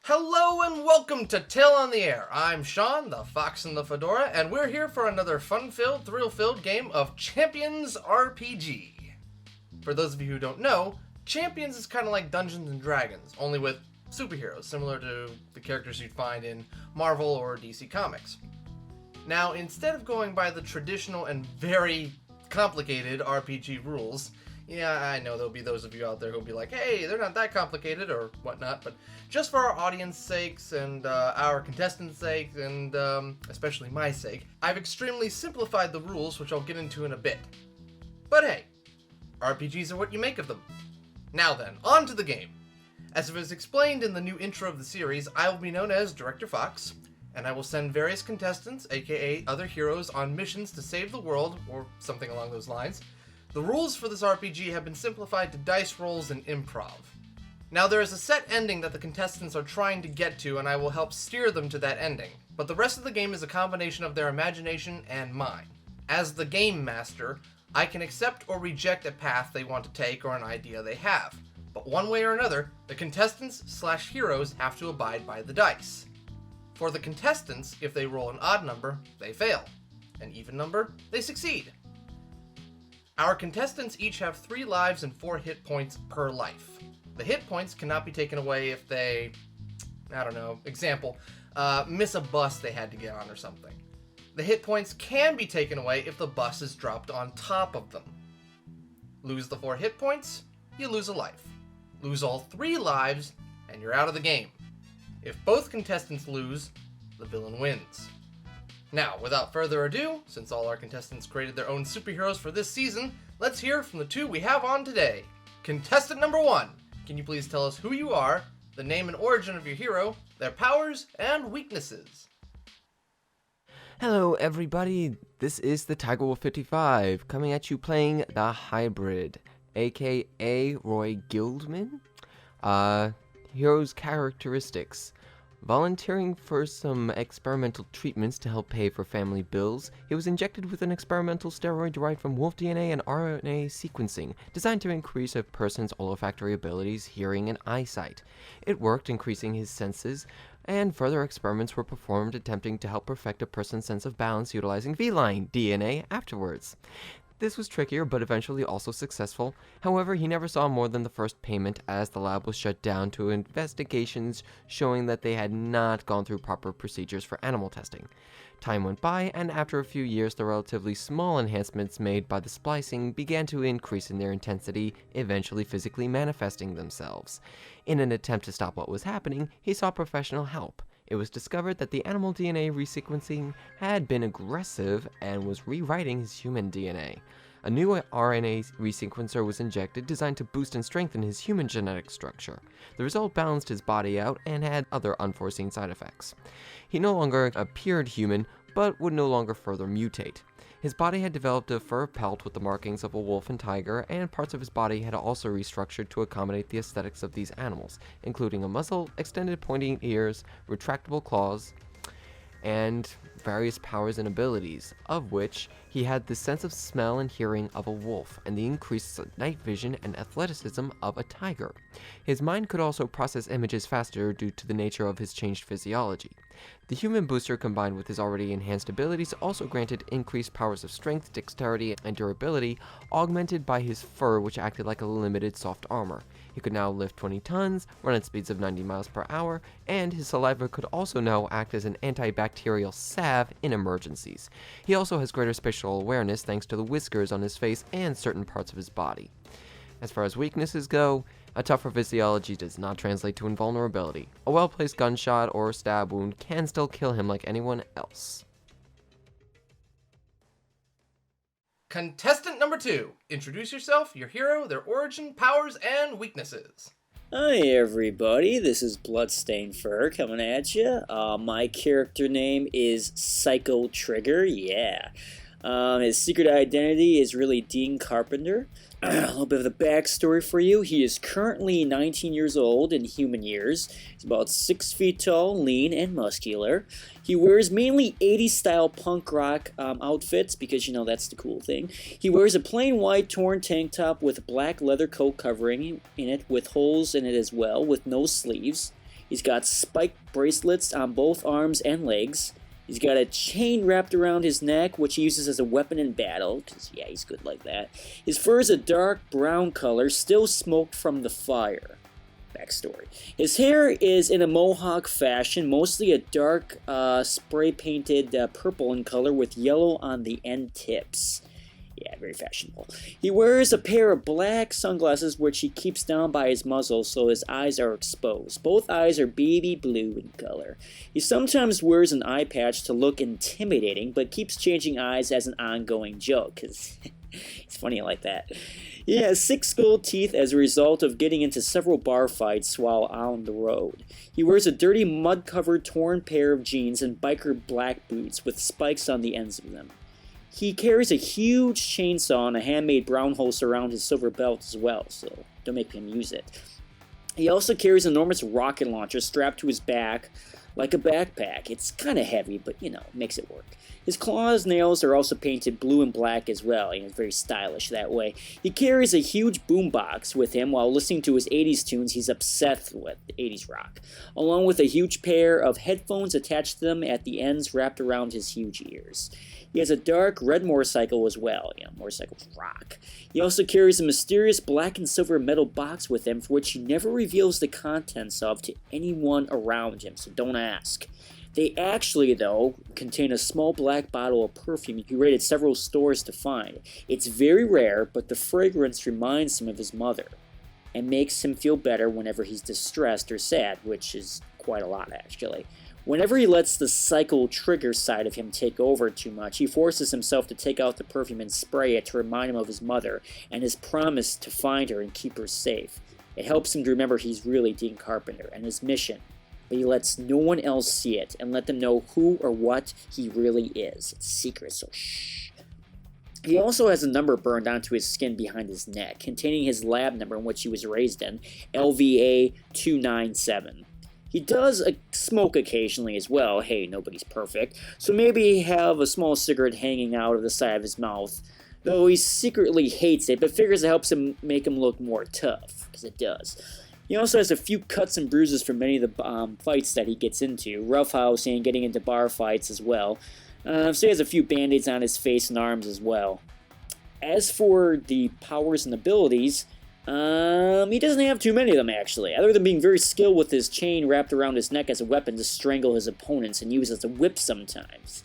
Hello and welcome to Tale on the Air. I'm Sean, the Fox in the Fedora, and we're here for another fun-filled, thrill-filled game of Champions RPG. For those of you who don't know, Champions is kind of like Dungeons & Dragons, only with superheroes, similar to the characters you'd find in Marvel or DC Comics. Now, instead of going by the traditional and very complicated RPG rules, yeah, I know there'll be those of you out there who'll be like, hey, they're not that complicated or whatnot, but just for our audience sakes and our contestants' sake, and especially my sake, I've extremely simplified the rules, which I'll get into in a bit. But hey, RPGs are what you make of them. Now then, on to the game. As it was explained in the new intro of the series, I will be known as Director Fox, and I will send various contestants, aka other heroes, on missions to save the world, or something along those lines. The rules for this RPG have been simplified to dice rolls and improv. Now there is a set ending that the contestants are trying to get to, and I will help steer them to that ending, but the rest of the game is a combination of their imagination and mine. As the game master, I can accept or reject a path they want to take or an idea they have, but one way or another, the contestants/heroes have to abide by the dice. For the contestants, if they roll an odd number, they fail. An even number, they succeed. Our contestants each have 3 lives and 4 hit points per life. The hit points cannot be taken away if they, example, miss a bus they had to get on or something. The hit points can be taken away if the bus is dropped on top of them. Lose the 4 hit points, you lose a life. Lose all 3 lives, and you're out of the game. If both contestants lose, the villain wins. Now, without further ado, since all our contestants created their own superheroes for this season, let's hear from the 2 we have on today. Contestant number 1, can you please tell us who you are, the name and origin of your hero, their powers and weaknesses? Hello everybody, this is the Tiger Wolf 55, coming at you playing the Hybrid, aka Roy Gildman. Hero's characteristics. Volunteering for some experimental treatments to help pay for family bills, he was injected with an experimental steroid derived from wolf DNA and RNA sequencing, designed to increase a person's olfactory abilities, hearing, and eyesight. It worked, increasing his senses, and further experiments were performed attempting to help perfect a person's sense of balance utilizing feline DNA afterwards. This was trickier, but eventually also successful. However, he never saw more than the first payment, as the lab was shut down to investigations showing that they had not gone through proper procedures for animal testing. Time went by, and after a few years, the relatively small enhancements made by the splicing began to increase in their intensity, eventually physically manifesting themselves. In an attempt to stop what was happening, he sought professional help. It was discovered that the animal DNA resequencing had been aggressive and was rewriting his human DNA. A new RNA resequencer was injected, designed to boost and strengthen his human genetic structure. The result balanced his body out and had other unforeseen side effects. He no longer appeared human, but would no longer further mutate. His body had developed a fur pelt with the markings of a wolf and tiger, and parts of his body had also restructured to accommodate the aesthetics of these animals, including a muzzle, extended pointing ears, retractable claws, and various powers and abilities, of which he had the sense of smell and hearing of a wolf, and the increased night vision and athleticism of a tiger. His mind could also process images faster due to the nature of his changed physiology. The human booster, combined with his already enhanced abilities, also granted increased powers of strength, dexterity, and durability, augmented by his fur, which acted like a limited soft armor. He could now lift 20 tons, run at speeds of 90 miles per hour, and his saliva could also now act as an antibacterial salve in emergencies. He also has greater spatial awareness thanks to the whiskers on his face and certain parts of his body. As far as weaknesses go, a tougher physiology does not translate to invulnerability. A well-placed gunshot or stab wound can still kill him like anyone else. Contestant number 2, introduce yourself, your hero, their origin, powers, and weaknesses. Hi everybody, this is Bloodstained Fur coming at you. My character name is Psycho Trigger, yeah. His secret identity is really Dean Carpenter. A little bit of the backstory for you. He is currently 19 years old in human years. He's about 6 feet tall, lean, and muscular. He wears mainly 80s style punk rock outfits because, you know, that's the cool thing. He wears a plain white torn tank top with a black leather coat covering in it with holes in it as well, with no sleeves. He's got spiked bracelets on both arms and legs. He's got a chain wrapped around his neck, which he uses as a weapon in battle, because, yeah, he's good like that. His fur is a dark brown color, still smoked from the fire. Backstory. His hair is in a mohawk fashion, mostly a dark spray-painted purple in color with yellow on the end tips. Yeah, very fashionable. He wears a pair of black sunglasses which he keeps down by his muzzle so his eyes are exposed. Both eyes are baby blue in color. He sometimes wears an eye patch to look intimidating, but keeps changing eyes as an ongoing joke, because it's funny like that. He has 6 gold teeth as a result of getting into several bar fights while on the road. He wears a dirty, mud-covered, torn pair of jeans and biker black boots with spikes on the ends of them. He carries a huge chainsaw and a handmade brown hose around his silver belt as well, so don't make him use it. He also carries an enormous rocket launcher strapped to his back like a backpack. It's kind of heavy, but makes it work. His claws and nails are also painted blue and black as well, it's very stylish that way. He carries a huge boombox with him while listening to his 80s tunes he's obsessed with, 80s rock, along with a huge pair of headphones attached to them at the ends wrapped around his huge ears. He has a dark red motorcycle as well. Motorcycles rock. He also carries a mysterious black and silver metal box with him for which he never reveals the contents of to anyone around him, so don't ask. They actually, though, contain a small black bottle of perfume he raided several stores to find. It's very rare, but the fragrance reminds him of his mother and makes him feel better whenever he's distressed or sad, which is quite a lot, actually. Whenever he lets the psycho trigger side of him take over too much, he forces himself to take out the perfume and spray it to remind him of his mother and his promise to find her and keep her safe. It helps him to remember he's really Dean Carpenter and his mission, but he lets no one else see it and let them know who or what he really is. It's secret, so shh. He also has a number burned onto his skin behind his neck, containing his lab number in which he was raised in, LVA 297. He does smoke occasionally as well. Hey, nobody's perfect. So maybe have a small cigarette hanging out of the side of his mouth, though he secretly hates it, but figures it helps him make him look more tough, because it does. He also has a few cuts and bruises from many of the fights that he gets into, roughhousing and getting into bar fights as well. So he has a few band-aids on his face and arms as well. As for the powers and abilities, he doesn't have too many of them, actually, other than being very skilled with his chain wrapped around his neck as a weapon to strangle his opponents and use as a whip sometimes.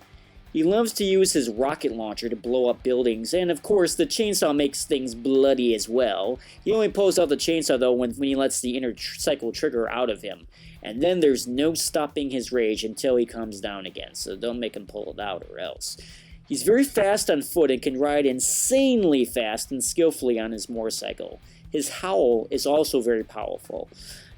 He loves to use his rocket launcher to blow up buildings, and of course the chainsaw makes things bloody as well. He only pulls out the chainsaw though when he lets the inner cycle trigger out of him, and then there's no stopping his rage until he comes down again, so don't make him pull it out or else. He's very fast on foot and can ride insanely fast and skillfully on his motorcycle. His howl is also very powerful.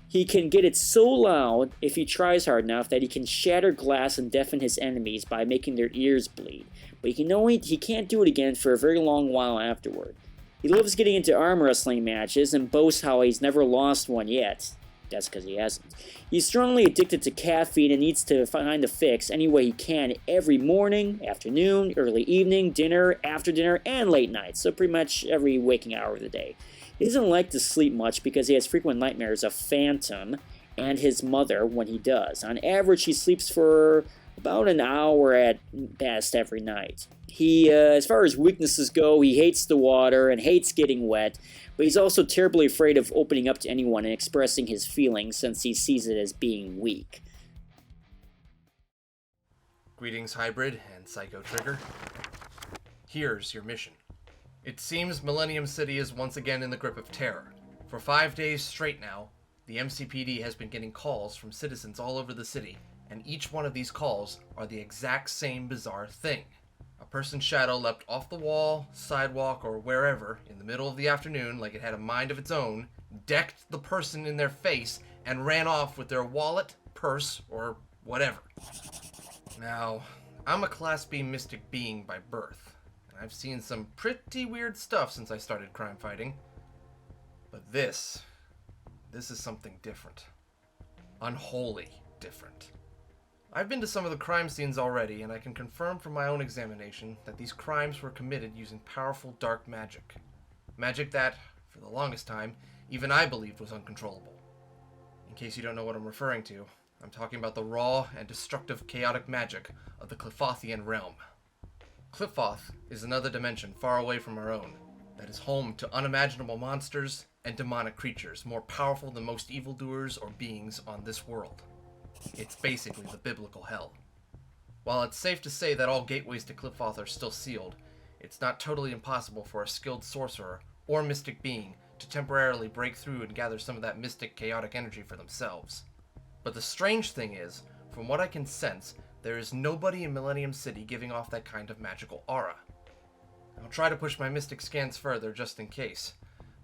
He can get it so loud if he tries hard enough that he can shatter glass and deafen his enemies by making their ears bleed. But he can't do it again for a very long while afterward. He loves getting into arm wrestling matches and boasts how he's never lost one yet. That's because he hasn't. He's strongly addicted to caffeine and needs to find a fix any way he can every morning, afternoon, early evening, dinner, after dinner, and late night. So pretty much every waking hour of the day. He doesn't like to sleep much because he has frequent nightmares of Phantom and his mother when he does. On average, he sleeps for about an hour at best every night. He, as far as weaknesses go, he hates the water and hates getting wet, but he's also terribly afraid of opening up to anyone and expressing his feelings since he sees it as being weak. Greetings, Hybrid and Psycho Trigger. Here's your mission. It seems Millennium City is once again in the grip of terror. For 5 days straight now, the MCPD has been getting calls from citizens all over the city, and each one of these calls are the exact same bizarre thing. A person's shadow leapt off the wall, sidewalk, or wherever in the middle of the afternoon like it had a mind of its own, decked the person in their face, and ran off with their wallet, purse, or whatever. Now, I'm a Class B mystic being by birth. I've seen some pretty weird stuff since I started crime fighting. But this is something different. Unholy different. I've been to some of the crime scenes already, and I can confirm from my own examination that these crimes were committed using powerful dark magic. Magic that, for the longest time, even I believed was uncontrollable. In case you don't know what I'm referring to, I'm talking about the raw and destructive chaotic magic of the Clifothian realm. Clifoth is another dimension far away from our own, that is home to unimaginable monsters and demonic creatures more powerful than most evildoers or beings on this world. It's basically the biblical hell. While it's safe to say that all gateways to Clifoth are still sealed, it's not totally impossible for a skilled sorcerer or mystic being to temporarily break through and gather some of that mystic chaotic energy for themselves. But the strange thing is, from what I can sense, there is nobody in Millennium City giving off that kind of magical aura. I'll try to push my mystic scans further just in case,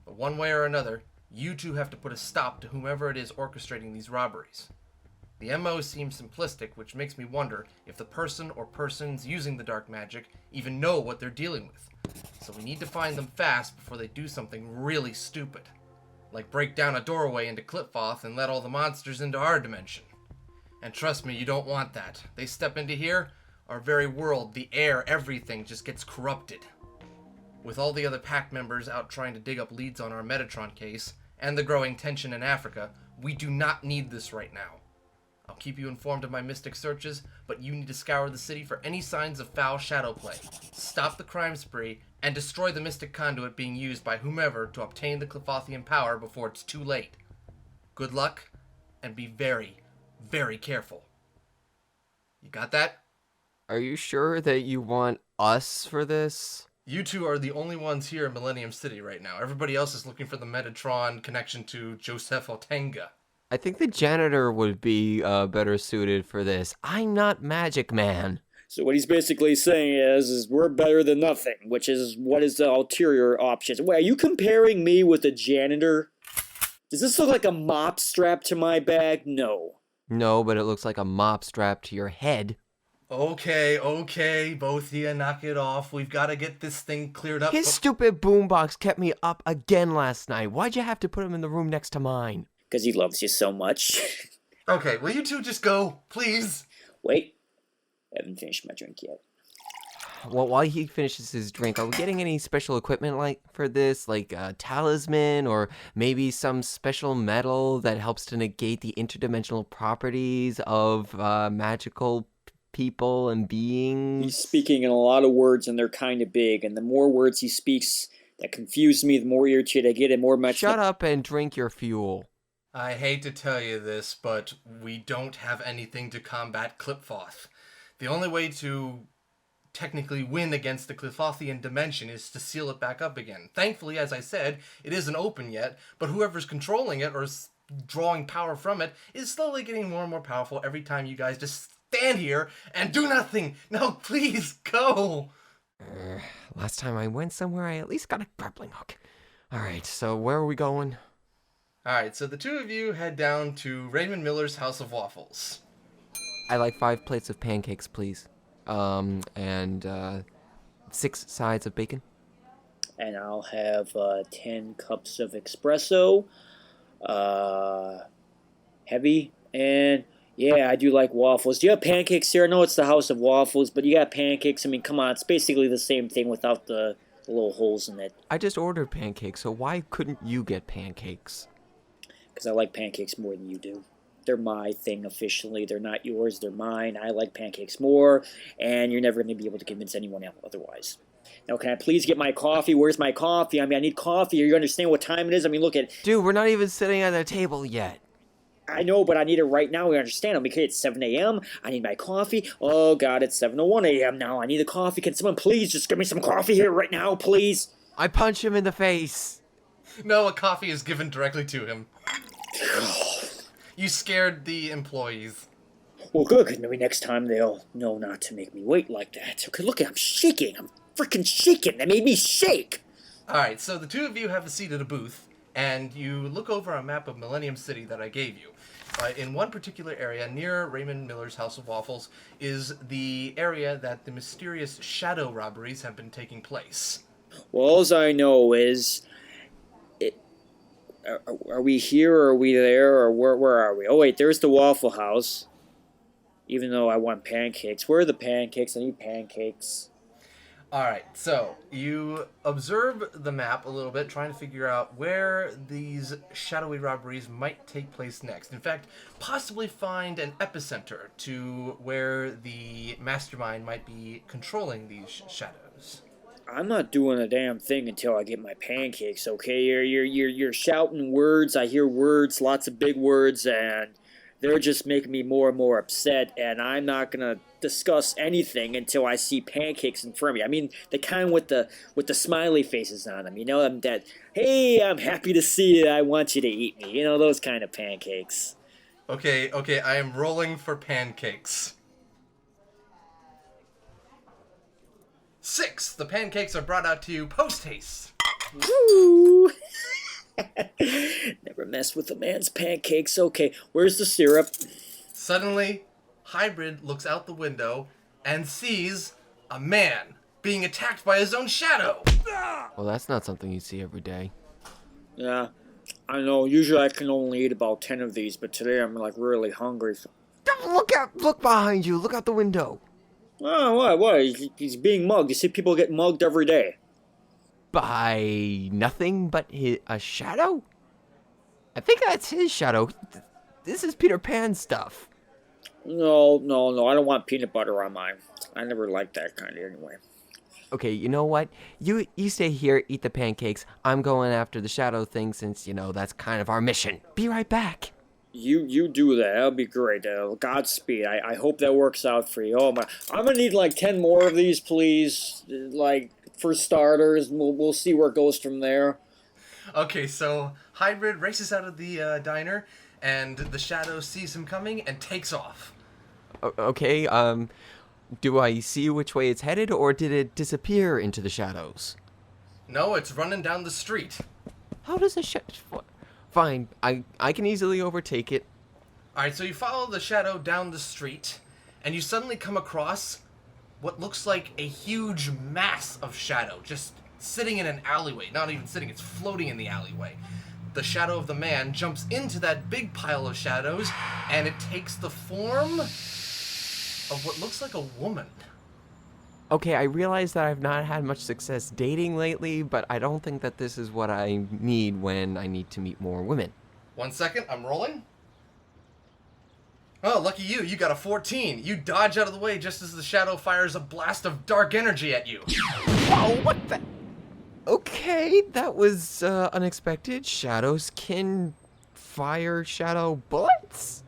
but one way or another, you two have to put a stop to whomever it is orchestrating these robberies. The MO seems simplistic, which makes me wonder if the person or persons using the dark magic even know what they're dealing with. So we need to find them fast before they do something really stupid. Like break down a doorway into Clifoth and let all the monsters into our dimension. And trust me, you don't want that. They step into here, our very world, the air, everything just gets corrupted. With all the other pack members out trying to dig up leads on our Metatron case, and the growing tension in Africa, we do not need this right now. I'll keep you informed of my mystic searches, but you need to scour the city for any signs of foul shadow play, stop the crime spree, and destroy the mystic conduit being used by whomever to obtain the Clifothian power before it's too late. Good luck, and be very, very careful. You got that? Are you sure that you want us for this? You two are the only ones here in Millennium City right now. Everybody else is looking for the Metatron connection to Joseph Otenga. I think the janitor would be better suited for this. I'm not Magic Man. So what he's basically saying is we're better than nothing, which is what is the ulterior options. Wait, are you comparing me with a janitor? Does this look like a mop strapped to my bag? No. No, but it looks like a mop strapped to your head. Okay, both of you knock it off. We've got to get this thing cleared up. His stupid boombox kept me up again last night. Why'd you have to put him in the room next to mine? Because he loves you so much. Okay, will you two just go, please? Wait, I haven't finished my drink yet. Well, while he finishes his drink, are we getting any special equipment like for this? Like a talisman or maybe some special metal that helps to negate the interdimensional properties of magical people and beings? He's speaking in a lot of words and they're kind of big, and the more words he speaks that confuse me, the more irritated I get and more much. Shut up and drink your fuel. I hate to tell you this, but we don't have anything to combat Clifoth. The only way to technically win against the Clifothian dimension is to seal it back up again. Thankfully, as I said, it isn't open yet, but whoever's controlling it or drawing power from it is slowly getting more and more powerful every time you guys just stand here and do nothing. No, please, go! Last time I went somewhere, I at least got a grappling hook. Alright, so where are we going? Alright, so the two of you head down to Raymond Miller's House of Waffles. I like 5 plates of pancakes, please. And 6 sides of bacon. And I'll have 10 cups of espresso. Heavy. And yeah, I do like waffles. Do you have pancakes here? I know it's the House of Waffles, but you got pancakes. I mean, come on, it's basically the same thing without the little holes in it. I just ordered pancakes, so why couldn't you get pancakes? Because I like pancakes more than you do. They're my thing officially. They're not yours. They're mine. I like pancakes more, and you're never going to be able to convince anyone else otherwise. Now, can I please get my coffee? Where's my coffee? I mean, I need coffee. You understand what time it is? I mean, look at... Dude, we're not even sitting at the table yet. I know, but I need it right now. We understand. Okay, it's 7 a.m. I need my coffee. Oh, God, it's 7:01 a.m. now. I need the coffee. Can someone please just give me some coffee here right now, please? I punch him in the face. No, a coffee is given directly to him. You scared the employees. Well, good. Maybe next time they'll know not to make me wait like that. Okay, look, I'm shaking. I'm freaking shaking. They made me shake. Alright, so the two of you have a seat at a booth, and you look over a map of Millennium City that I gave you. In one particular area near Raymond Miller's House of Waffles is the area that the mysterious shadow robberies have been taking place. Well, all I know is... Are we here, or are we there, or where are we? Oh, wait, there's the Waffle House. Even though I want pancakes. Where are the pancakes? I need pancakes. Alright, so you observe the map a little bit, trying to figure out where these shadowy robberies might take place next. In fact, possibly find an epicenter to where the mastermind might be controlling these shadows. I'm not doing a damn thing until I get my pancakes, okay? You're shouting words, I hear words, lots of big words, and they're just making me more and more upset, and I'm not gonna discuss anything until I see pancakes in front of me. I mean, the kind with the smiley faces on them, you know, that, hey, I'm happy to see you, I want you to eat me, you know, those kind of pancakes. Okay, I am rolling for pancakes. 6. The pancakes are brought out to you post-haste. Woo! Never mess with a man's pancakes. Okay, where's the syrup? Suddenly, Hybrid looks out the window and sees a man being attacked by his own shadow. Well, that's not something you see every day. Yeah, I know. Usually I can only eat about 10 of these, but today I'm like really hungry. Look behind you. Look out the window. Oh, what? He's being mugged. You see people get mugged every day. By nothing but a shadow? I think that's his shadow. This is Peter Pan stuff. No, I don't want peanut butter on mine. I never liked that kind anyway. Okay, you know what? You stay here, eat the pancakes. I'm going after the shadow thing since, that's kind of our mission. Be right back. You do that. That'll be great. Godspeed. I hope that works out for you. Oh my! I'm gonna need like 10 more of these, please. Like for starters. We'll see where it goes from there. Okay, so Hybrid races out of the diner, and the shadow sees him coming and takes off. Okay, do I see which way it's headed, or did it disappear into the shadows? No, it's running down the street. How does a Fine, I can easily overtake it. Alright, so you follow the shadow down the street, and you suddenly come across what looks like a huge mass of shadow, just sitting in an alleyway. Not even sitting, it's floating in the alleyway. The shadow of the man jumps into that big pile of shadows, and it takes the form of what looks like a woman. Okay, I realize that I've not had much success dating lately, but I don't think that this is what I need when I need to meet more women. 1 second, I'm rolling. Oh, lucky you, you got a 14. You dodge out of the way just as the shadow fires a blast of dark energy at you. Whoa, what the? Okay, that was unexpected. Shadows can fire shadow bullets?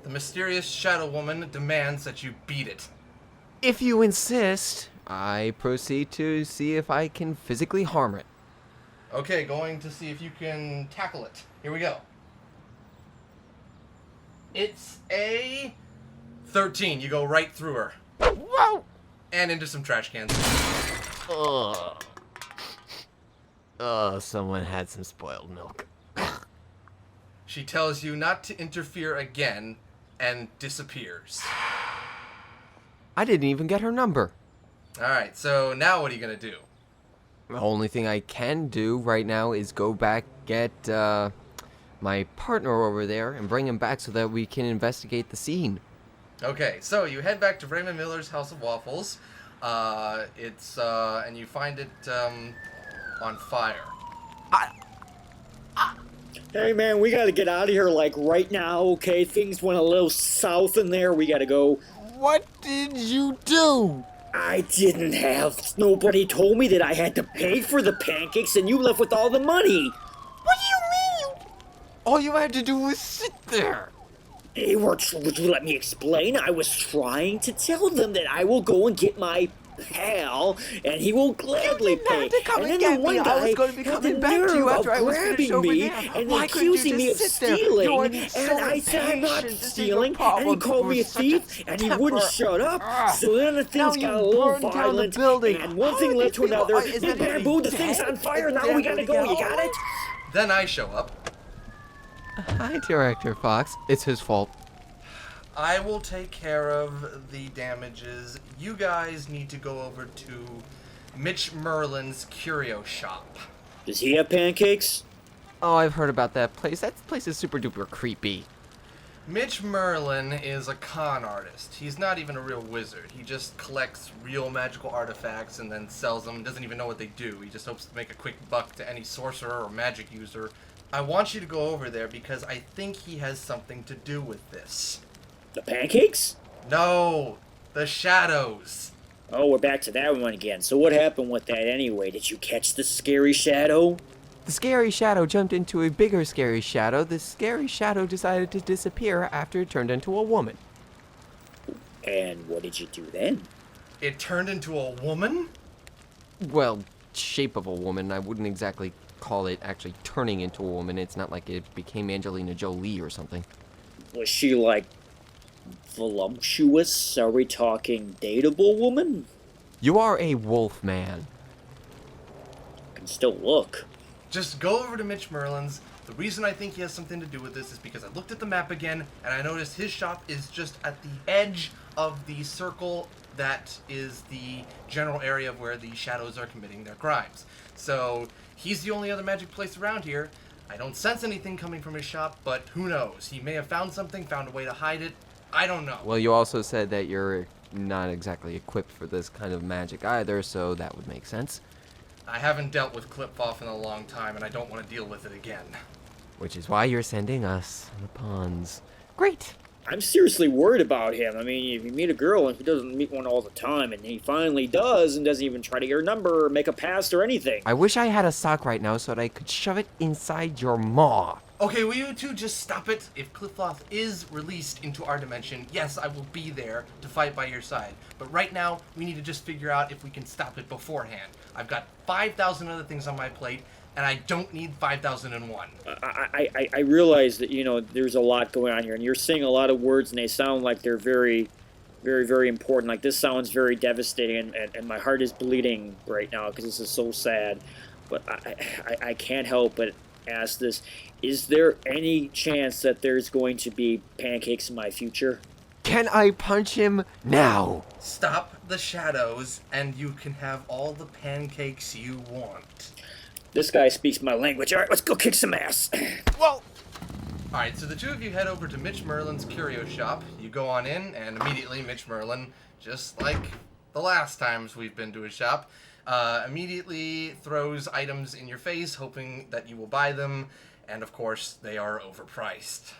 The mysterious shadow woman demands that you beat it. If you insist, I proceed to see if I can physically harm it. Okay, going to see if you can tackle it. Here we go. It's a 13. You go right through her. Whoa! And into some trash cans. Ugh. Oh, someone had some spoiled milk. She tells you not to interfere again and disappears. I didn't even get her number. Alright, so now what are you going to do? The only thing I can do right now is go back, get my partner over there, and bring him back so that we can investigate the scene. Okay, so you head back to Raymond Miller's House of Waffles. And you find it on fire. Hey man, we gotta get out of here like right now, okay? Things went a little south in there. We gotta go. What did you do? I didn't have. Nobody told me that I had to pay for the pancakes, and you left with all the money. What do you mean? All you had to do was sit there. Hey, would you let me explain? I was trying to tell them that I will go and get my pal, and he will gladly pay. And then the one guy I was going to be had coming the back to you nerve after of I was finished grabbing over me there. and Why couldn't you accusing me of just sit there? stealing. You're And so I said I'm not impatient. This is stealing, your and he problem. called me a You're such a thief, and he wouldn't temper. shut up. So then the things Now got a you little burned down the violent, building. and one How thing are led these to people- another. is We anybody bambooed the thing's dead? on fire. Is Now there we gotta go. You got it? Then I show up. Hi, Director Fox. It's his fault. I will take care of the damages. You guys need to go over to Mitch Merlin's curio shop. Does he have pancakes? Oh, I've heard about that place. That place is super duper creepy. Mitch Merlin is a con artist. He's not even a real wizard. He just collects real magical artifacts and then sells them. Doesn't even know what they do. He just hopes to make a quick buck to any sorcerer or magic user. I want you to go over there because I think he has something to do with this. The pancakes? No, the shadows. Oh, we're back to that one again. So what happened with that anyway? Did you catch the scary shadow? The scary shadow jumped into a bigger scary shadow. The scary shadow decided to disappear after it turned into a woman. And what did you do then? It turned into a woman? Well, shape of a woman. I wouldn't exactly call it actually turning into a woman. It's not like it became Angelina Jolie or something. Was she, like, voluptuous? Are we talking dateable woman? You are a wolf man. Can still look. Just go over to Mitch Merlin's. The reason I think he has something to do with this is because I looked at the map again, and I noticed his shop is just at the edge of the circle that is the general area of where the shadows are committing their crimes. So, he's the only other magic place around here. I don't sense anything coming from his shop, but who knows? He may have found something, found a way to hide it. I don't know. Well, you also said that you're not exactly equipped for this kind of magic either, so that would make sense. I haven't dealt with Clip-Off in a long time, and I don't want to deal with it again. Which is why you're sending us the pawns. Great! I'm seriously worried about him. I mean, if you meet a girl and he doesn't meet one all the time, and he finally does and doesn't even try to get her number or make a pass or anything. I wish I had a sock right now so that I could shove it inside your maw. Okay, will you two just stop it? If Cliff-Off is released into our dimension, yes, I will be there to fight by your side. But right now, we need to just figure out if we can stop it beforehand. I've got 5,000 other things on my plate, and I don't need 5,001. I realize that, you know, there's a lot going on here, and you're saying a lot of words, and they sound like they're very, very, very important. Like, this sounds very devastating, and my heart is bleeding right now because this is so sad. But I can't help but ask this. Is there any chance that there's going to be pancakes in my future? Can I punch him now? Stop the shadows, and you can have all the pancakes you want. This guy speaks my language. All right, let's go kick some ass. Well, alright, so the two of you head over to Mitch Merlin's curio shop. You go on in, and immediately Mitch Merlin, just like the last times we've been to his shop, immediately throws items in your face, hoping that you will buy them, and of course, they are overpriced.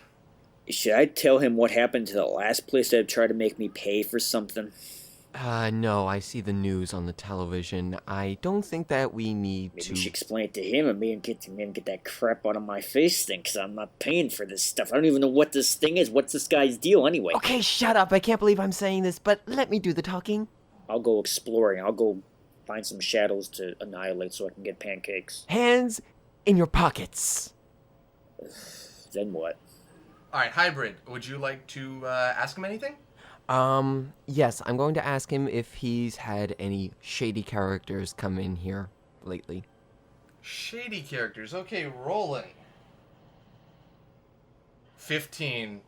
Should I tell him what happened to the last place that tried to make me pay for something? No, I see the news on the television. I don't think that we need Maybe to... you should explain it to him and me and get that crap out of my face thing, because I'm not paying for this stuff. I don't even know what this thing is. What's this guy's deal anyway? Okay, shut up. I can't believe I'm saying this, but let me do the talking. I'll go exploring. I'll go find some shadows to annihilate so I can get pancakes. Hands in your pockets. Then what? Alright, Hybrid, would you like to ask him anything? Yes, I'm going to ask him if he's had any shady characters come in here lately. Shady characters. Okay, rolling. 15.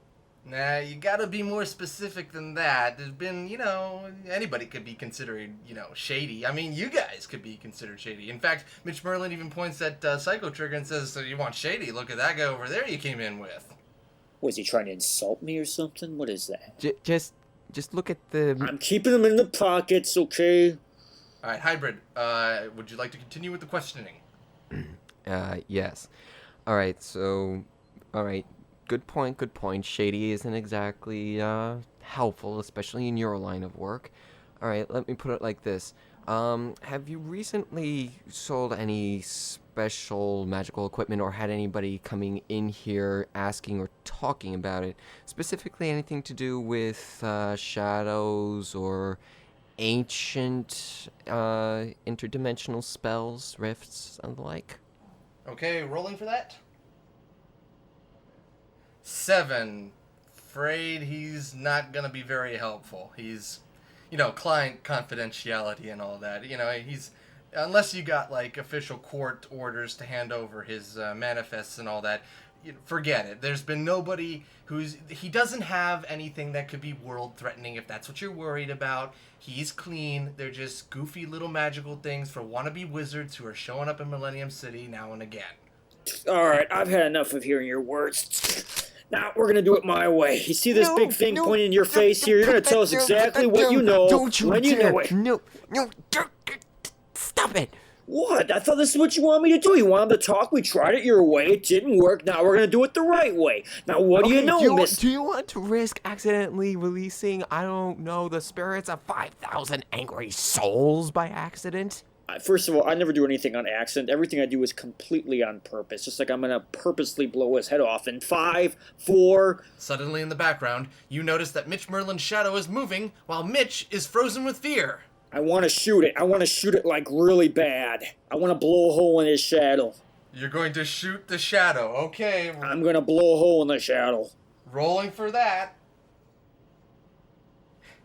Nah, you gotta be more specific than that. There's been, you know, anybody could be considered, you know, shady. I mean, you guys could be considered shady. In fact, Mitch Merlin even points at Psycho Trigger and says, so you want shady? Look at that guy over there you came in with. Was he trying to insult me or something? What is that? Just look at the... I'm keeping them in the pockets, okay? Alright, Hybrid, would you like to continue with the questioning? Yes. Alright, so... Alright, good point. Shady isn't exactly, helpful, especially in your line of work. Alright, let me put it like this. Have you recently sold any special magical equipment or had anybody coming in here asking or talking about it? Specifically anything to do with shadows or ancient interdimensional spells, rifts, and the like? Okay, rolling for that. 7. Afraid he's not gonna be very helpful. He's, you know, client confidentiality and all that. You know, he's... Unless you got, like, official court orders to hand over his manifests and all that, forget it. There's been nobody who's... He doesn't have anything that could be world-threatening, if that's what you're worried about. He's clean. They're just goofy little magical things for wannabe wizards who are showing up in Millennium City now and again. Alright, I've had enough of hearing your words. Now we're gonna do it my way. You see this No, big thing no, pointing in your face here? You're gonna tell us exactly what you know Don't you when you dare. know it. No, stop it. What? I thought this is what you want me to do. You wanted to talk? We tried it your way. It didn't work. Now we're gonna do it the right way. Now what do you know, Miss? Do you want to risk accidentally releasing, I don't know, the spirits of 5,000 angry souls by accident? First of all, I never do anything on accident. Everything I do is completely on purpose. Just like I'm gonna purposely blow his head off in 5, 4... Suddenly in the background, you notice that Mitch Merlin's shadow is moving while Mitch is frozen with fear. I want to shoot it. I want to shoot it like really bad. I want to blow a hole in his shadow. You're going to shoot the shadow. Okay. I'm gonna blow a hole in the shadow. Rolling for that.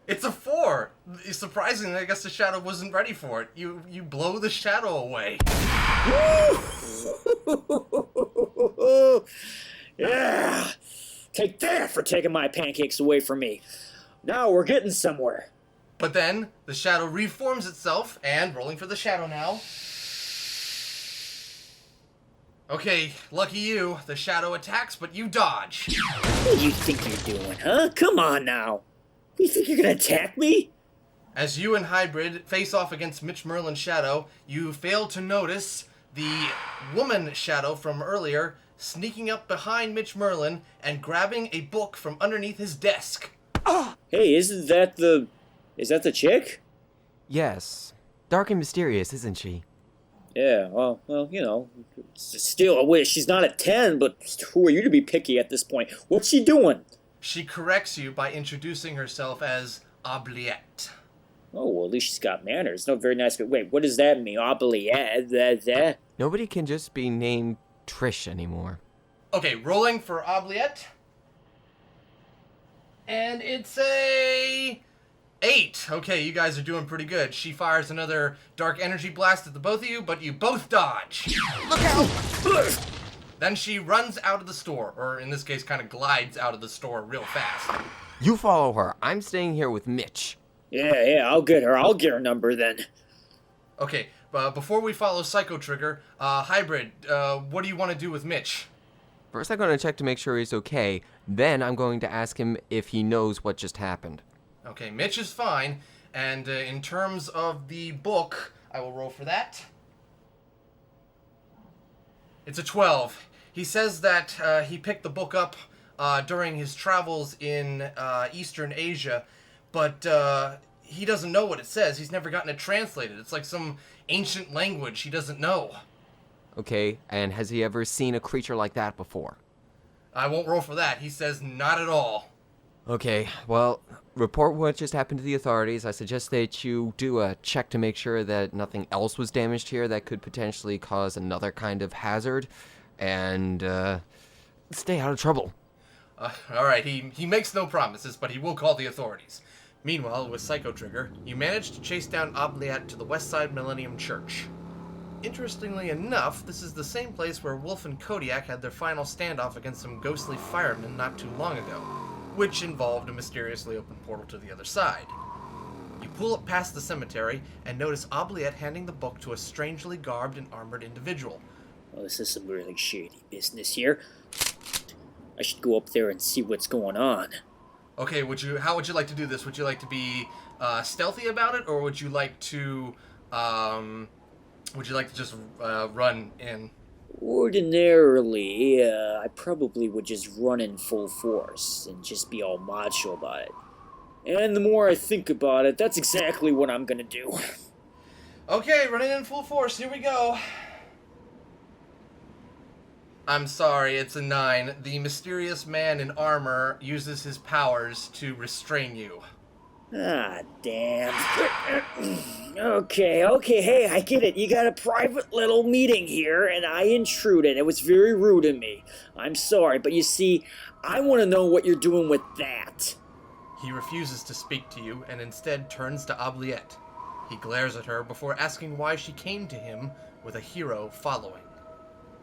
It's a 4. Surprisingly, I guess the shadow wasn't ready for it. You blow the shadow away. Yeah! Take that for taking my pancakes away from me. Now we're getting somewhere. But then, the shadow reforms itself, and rolling for the shadow now. Okay, lucky you. The shadow attacks, but you dodge. What do you think you're doing, huh? Come on now. You think you're gonna attack me? As you and Hybrid face off against Mitch Merlin's shadow, you fail to notice the woman shadow from earlier sneaking up behind Mitch Merlin and grabbing a book from underneath his desk. Hey, isn't that the... Is that the chick? Yes. Dark and mysterious, isn't she? Yeah, well, you know, still, I wish she's not a 10, but who are you to be picky at this point? What's she doing? She corrects you by introducing herself as Oubliette. Oh, well, at least she's got manners. No, very nice. Wait, what does that mean? Oubliette? Nobody can just be named Trish anymore. Okay, rolling for Oubliette. And it's a 8. Okay, you guys are doing pretty good. She fires another dark energy blast at the both of you, but you both dodge. Look out! Then she runs out of the store, or in this case, kind of glides out of the store real fast. You follow her. I'm staying here with Mitch. Yeah, I'll get her. I'll get her number then. Okay, before we follow Psycho Trigger, Hybrid, what do you want to do with Mitch? First, I'm going to check to make sure he's okay. Then, I'm going to ask him if he knows what just happened. Okay, Mitch is fine, and in terms of the book, I will roll for that. It's a 12. He says that he picked the book up during his travels in Eastern Asia, but he doesn't know what it says. He's never gotten it translated. It's like some ancient language he doesn't know. Okay, and has he ever seen a creature like that before? I won't roll for that. He says not at all. Okay, well, report what just happened to the authorities. I suggest that you do a check to make sure that nothing else was damaged here that could potentially cause another kind of hazard, and stay out of trouble. Alright, he makes no promises, but he will call the authorities. Meanwhile, with Psycho Trigger, you manage to chase down Oubliette to the Westside Millennium Church. Interestingly enough, this is the same place where Wolf and Kodiak had their final standoff against some ghostly firemen not too long ago, which involved a mysteriously open portal to the other side. You pull up past the cemetery and notice Oubliette handing the book to a strangely garbed and armored individual. Well, this is some really shady business here. I should go up there and see what's going on. Okay, how would you like to do this? Would you like to be stealthy about it, or would you like to just run in? Ordinarily, I probably would just run in full force and just be all macho about it. And the more I think about it, that's exactly what I'm gonna do. Okay, running in full force, here we go. I'm sorry, it's a 9. The mysterious man in armor uses his powers to restrain you. Ah, damn. Okay, hey, I get it. You got a private little meeting here, and I intruded. It was very rude of me. I'm sorry, but you see, I want to know what you're doing with that. He refuses to speak to you, and instead turns to Oubliette. He glares at her before asking why she came to him with a hero following.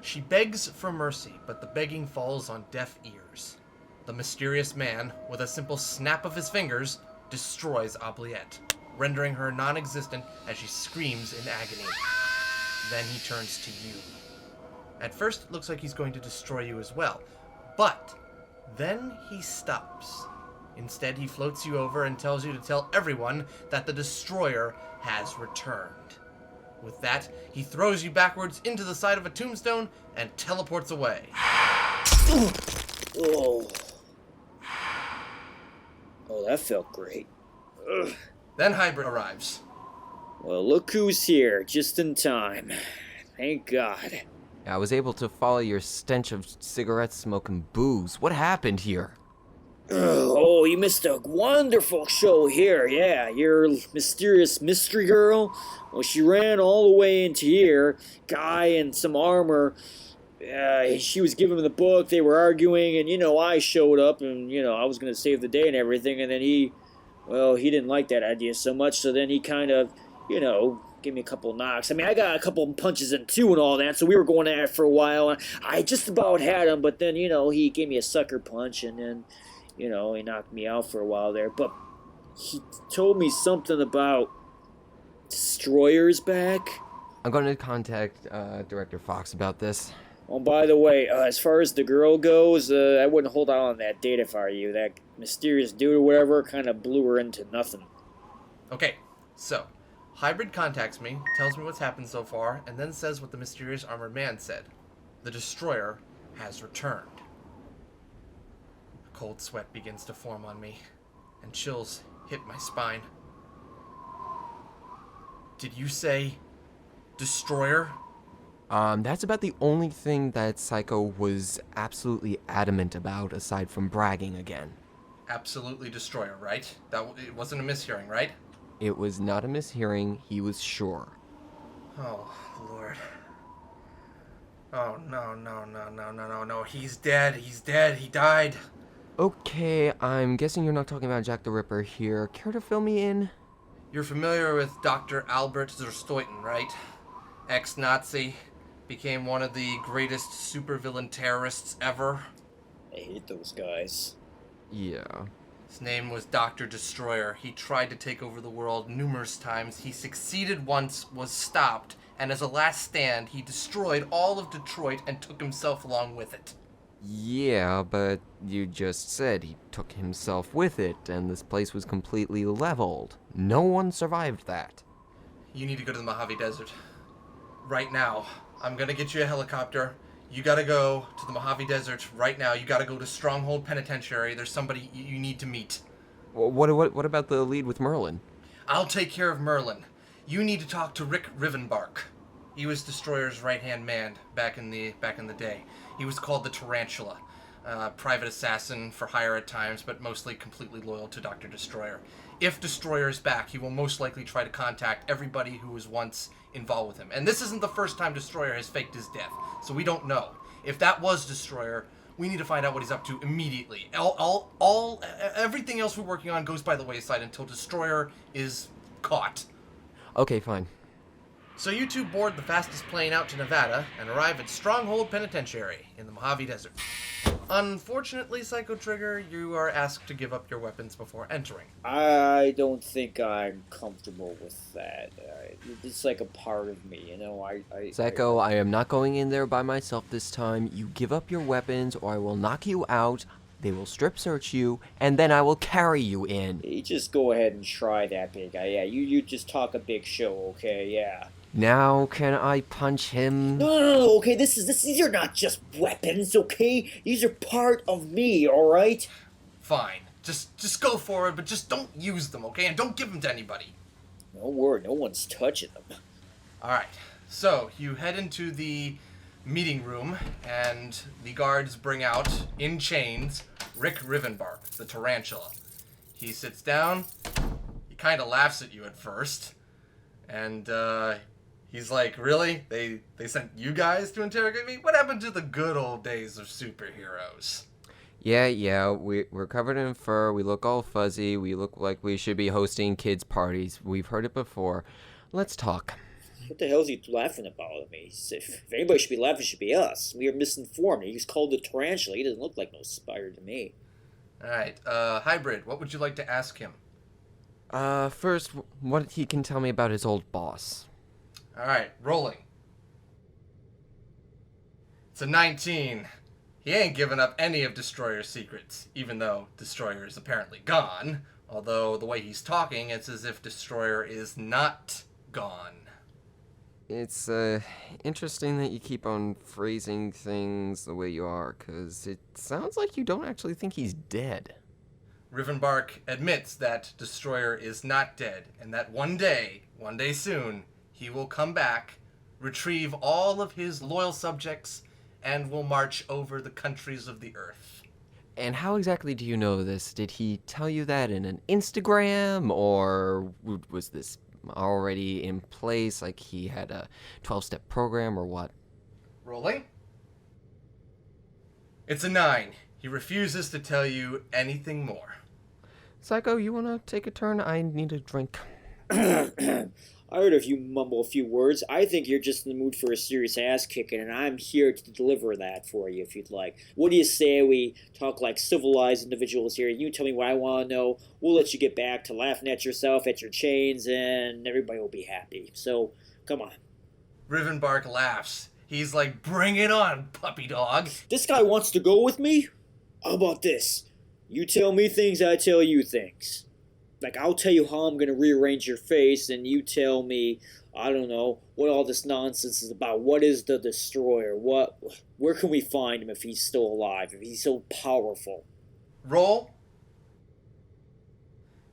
She begs for mercy, but the begging falls on deaf ears. The mysterious man, with a simple snap of his fingers, destroys Oubliette, rendering her non-existent as she screams in agony. Then he turns to you. At first, it looks like he's going to destroy you as well, but Then he stops. Instead, he floats you over and tells you to tell everyone that the destroyer has returned. With that, he throws you backwards into the side of a tombstone and teleports away. Oh. Oh, that felt great. Ugh. Then Hybrid arrives. Well, look who's here, just in time. Thank God. I was able to follow your stench of cigarette smoke and booze. What happened here? Oh, you missed a wonderful show here, yeah. Your mysterious mystery girl? Well, she ran all the way into here. Guy in some armor. She was giving him the book, they were arguing, and, I showed up, and, I was going to save the day and everything, and then he didn't like that idea so much, so then he kind of, gave me a couple knocks. I mean, I got a couple punches in too and all that, so we were going at it for a while, and I just about had him, but then, he gave me a sucker punch, and then, he knocked me out for a while there, but he told me something about destroyers back. I'm going to contact Director Fox about this. Oh, by the way, as far as the girl goes, I wouldn't hold out on that date if I were you. That mysterious dude or whatever kind of blew her into nothing. Okay, so Hybrid contacts me, tells me what's happened so far, and then says what the mysterious armored man said. The destroyer has returned. A cold sweat begins to form on me, and chills hit my spine. Did you say destroyer? That's about the only thing that Psycho was absolutely adamant about, aside from bragging again. Absolutely destroyer, right? It wasn't a mishearing, right? It was not a mishearing, he was sure. Oh, Lord. Oh, no. He's dead, he died. Okay, I'm guessing you're not talking about Jack the Ripper here. Care to fill me in? You're familiar with Dr. Albert Zerstoiten, right? Ex-Nazi. Became one of the greatest supervillain terrorists ever. I hate those guys. Yeah. His name was Dr. Destroyer. He tried to take over the world numerous times. He succeeded once, was stopped, and as a last stand, he destroyed all of Detroit and took himself along with it. Yeah, but you just said he took himself with it, and this place was completely leveled. No one survived that. You need to go to the Mojave Desert. Right now. I'm gonna get you a helicopter. You gotta go to the Mojave Desert right now. You gotta go to Stronghold Penitentiary. There's somebody you need to meet. What about the lead with Merlin? I'll take care of Merlin. You need to talk to Rick Rivenbark. He was Destroyer's right-hand man back in the day. He was called the Tarrantula. Private assassin for hire at times, but mostly completely loyal to Dr. Destroyer. If Destroyer is back, he will most likely try to contact everybody who was once involved with him. And this isn't the first time Destroyer has faked his death, so we don't know. If that was Destroyer, we need to find out what he's up to immediately. Everything else we're working on goes by the wayside until Destroyer is caught. Okay, fine. So you two board the fastest plane out to Nevada and arrive at Stronghold Penitentiary in the Mojave Desert. Unfortunately, Psycho Trigger, you are asked to give up your weapons before entering. I don't think I'm comfortable with that. It's like a part of me, Psycho, I am not going in there by myself this time. You give up your weapons or I will knock you out, they will strip search you, and then I will carry you in. You just go ahead and try that, big guy. Yeah, you just talk a big show, okay? Yeah. Now can I punch him? No, okay, these are not just weapons, okay? These are part of me, alright? Fine. Just go for it, but just don't use them, okay? And don't give them to anybody. No word, no one's touching them. Alright, so you head into the meeting room, and the guards bring out, in chains, Rick Rivenbark, the Tarantula. He sits down, he kind of laughs at you at first, and, he's like, really? They sent you guys to interrogate me? What happened to the good old days of superheroes? Yeah, we're covered in fur, we look all fuzzy, we look like we should be hosting kids' parties. We've heard it before. Let's talk. What the hell is he laughing about? I mean, if anybody should be laughing, it should be us. We are misinformed. He's called the Tarantula. He doesn't look like no spider to me. Alright, Hybrid, what would you like to ask him? First, what he can tell me about his old boss. Alright, rolling. It's a 19. He ain't giving up any of Destroyer's secrets, even though Destroyer is apparently gone. Although, the way he's talking, it's as if Destroyer is not gone. It's interesting that you keep on phrasing things the way you are, because it sounds like you don't actually think he's dead. Rivenbark admits that Destroyer is not dead, and that one day soon, he will come back, retrieve all of his loyal subjects, and will march over the countries of the earth. And how exactly do you know this? Did he tell you that in an Instagram, or was this already in place, like he had a 12-step program, or what? Rolling. It's a 9. He refuses to tell you anything more. Psycho, you want to take a turn? I need a drink. I heard if you mumble a few words. I think you're just in the mood for a serious ass kicking, and I'm here to deliver that for you if you'd like. What do you say we talk like civilized individuals here? You tell me what I want to know. We'll let you get back to laughing at yourself, at your chains, and everybody will be happy. So, come on. Rivenbark laughs. He's like, bring it on, puppy dog. This guy wants to go with me? How about this? You tell me things, I tell you things. Like, I'll tell you how I'm going to rearrange your face, and you tell me, I don't know, what all this nonsense is about. What is the Destroyer? Where can we find him if he's still alive, if he's so powerful? Roll.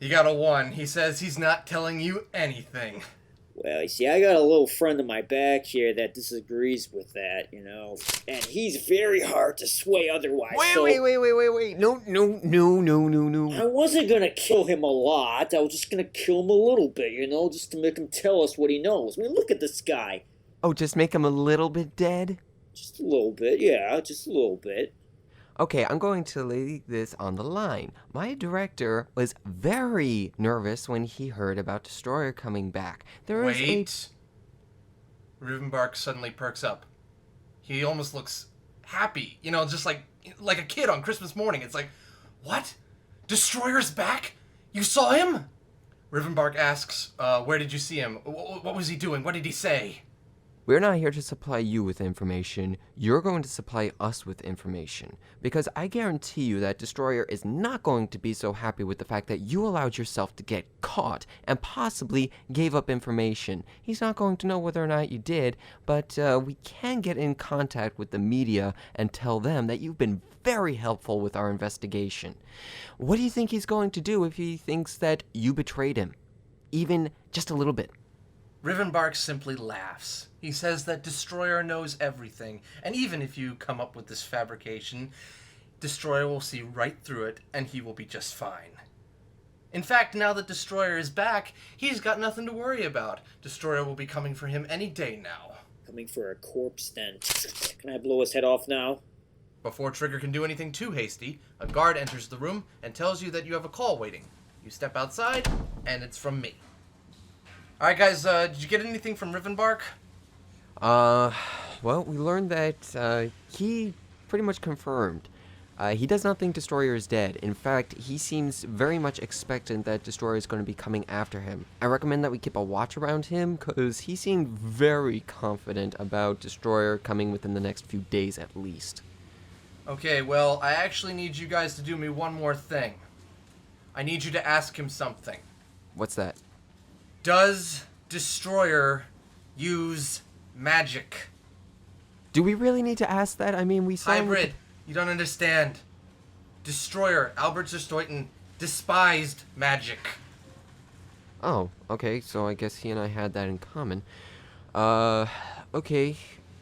You got a 1. He says he's not telling you anything. Well, you see, I got a little friend in my back here that disagrees with that, you know, and he's very hard to sway otherwise. Wait. No. I wasn't gonna kill him a lot. I was just gonna kill him a little bit, you know, just to make him tell us what he knows. I mean, look at this guy. Oh, just make him a little bit dead? Just a little bit, yeah, just a little bit. Okay, I'm going to lay this on the line. My director was very nervous when he heard about Destroyer coming back. Wait. Rivenbark suddenly perks up. He almost looks happy, you know, just like a kid on Christmas morning. It's like, what? Destroyer's back? You saw him? Rivenbark asks, where did you see him? What was he doing? What did he say? We're not here to supply you with information. You're going to supply us with information. Because I guarantee you that Destroyer is not going to be so happy with the fact that you allowed yourself to get caught and possibly gave up information. He's not going to know whether or not you did, but we can get in contact with the media and tell them that you've been very helpful with our investigation. What do you think he's going to do if he thinks that you betrayed him? Even just a little bit. Rivenbark simply laughs. He says that Destroyer knows everything, and even if you come up with this fabrication, Destroyer will see right through it, and he will be just fine. In fact, now that Destroyer is back, he's got nothing to worry about. Destroyer will be coming for him any day now. Coming for a corpse, then. Can I blow his head off now? Before Trigger can do anything too hasty, a guard enters the room and tells you that you have a call waiting. You step outside, and it's from me. Alright guys, did you get anything from Rivenbark? Well, we learned that, he pretty much confirmed. He does not think Destroyer is dead. In fact, he seems very much expectant that Destroyer is going to be coming after him. I recommend that we keep a watch around him, because he seemed very confident about Destroyer coming within the next few days at least. Okay, well, I actually need you guys to do me one more thing. I need you to ask him something. What's that? Does Destroyer use magic? Do we really need to ask that? I mean, we saw Hybrid, you don't understand. Destroyer, Albert Zerstoiten, despised magic. Oh, okay, so I guess he and I had that in common. Okay.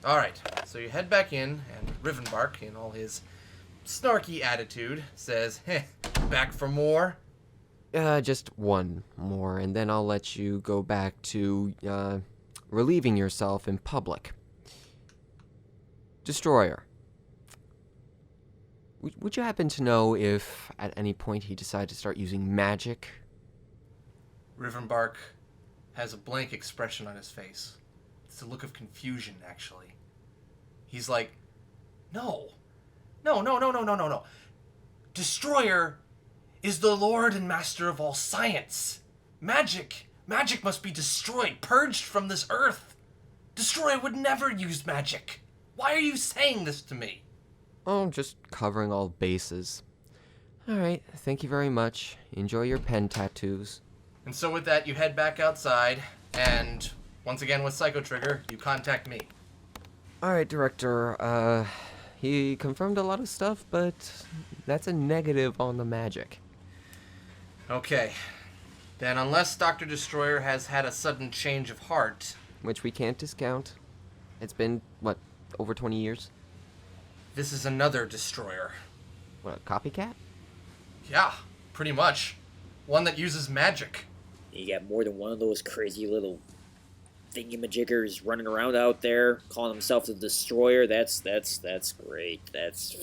Alright, so you head back in, and Rivenbark, in all his snarky attitude, says, heh, back for more? Just one more, and then I'll let you go back to, relieving yourself in public. Destroyer. Would you happen to know if, at any point, he decided to start using magic? Rivenbark has a blank expression on his face. It's a look of confusion, actually. He's like, No. Destroyer is the lord and master of all science. Magic must be destroyed, purged from this earth. Destroyer would never use magic. Why are you saying this to me? Oh, just covering all bases. Alright, thank you very much. Enjoy your pen tattoos. And so with that, you head back outside, and once again with Psycho Trigger, you contact me. Alright, Director, he confirmed a lot of stuff, but that's a negative on the magic. Okay. Then unless Dr. Destroyer has had a sudden change of heart... Which we can't discount. It's been, what, over 20 years? This is another Destroyer. What, a copycat? Yeah, pretty much. One that uses magic. You got more than one of those crazy little thingamajiggers running around out there, calling himself the Destroyer. That's great. That's